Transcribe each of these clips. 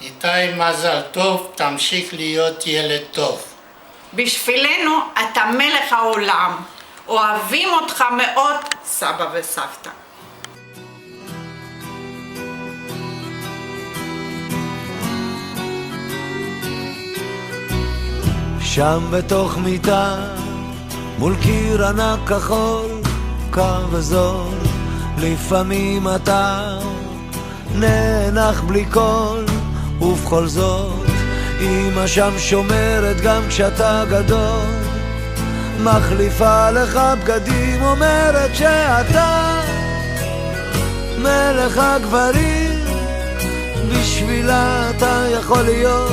איתי, מזל טוב, תמשיך להיות ילד טוב. בשבילנו אתה מלך העולם. אוהבים אותך מאוד, סבא וסבתא. שם בתוך מיטה, מול קיר ענק כחול, קר וזול, לפעמים אתה נאנח בלי קול, ובכל זאת אמא שם שומרת גם כשאתה גדול, מחליפה לך בגדים, אומרת שאתה מלך הגברים, בשבילה אתה יכול להיות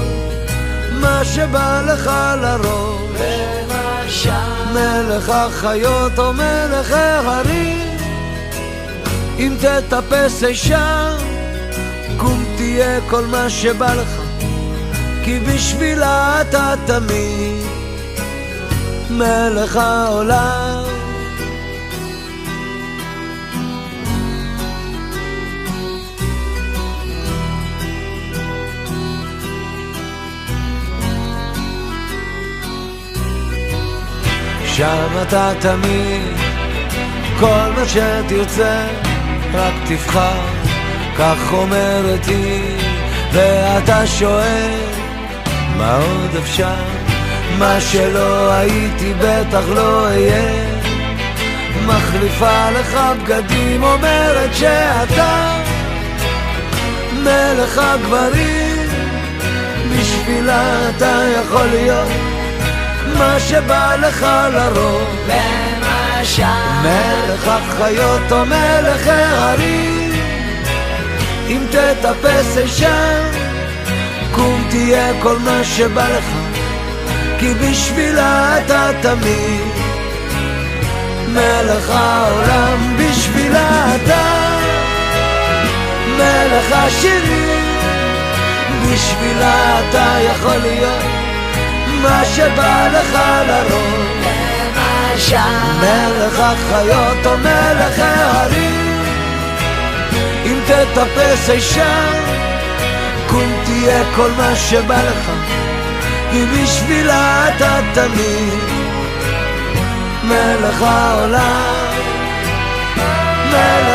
מה שבא לך לראש, מלך החיות או מלך ההרים, אם תטפס אישה קום תהיה כל מה שבא לך, כי בשבילה אתה תמיד מלך העולם. שם אתה תמיד, כל מה שתרצה רק תבחר, כך אומרת היא, ואתה שואל מה עוד אפשר, מה שלא הייתי בטח לא אהיה, מחליפה לך בגדים, אומרת שאתה מלך הגברים, בשבילה אתה יכול להיות מה שבא לך לרוב, למשל מלך החיות או מלך ההרים, אם תטפס אישה קום תהיה כל מה שבא לך, כי בשבילה אתה תמיד מלך העולם, בשבילה אתה מלך השירים, בשבילה אתה יכול להיות מה שבא לך לרוב, למשל מלך החיות או מלך ההרים, אם תטפס אישה קום תהיה כל מה שבא לך, כי בשבילה אתה תמיד מלך העולם, מלך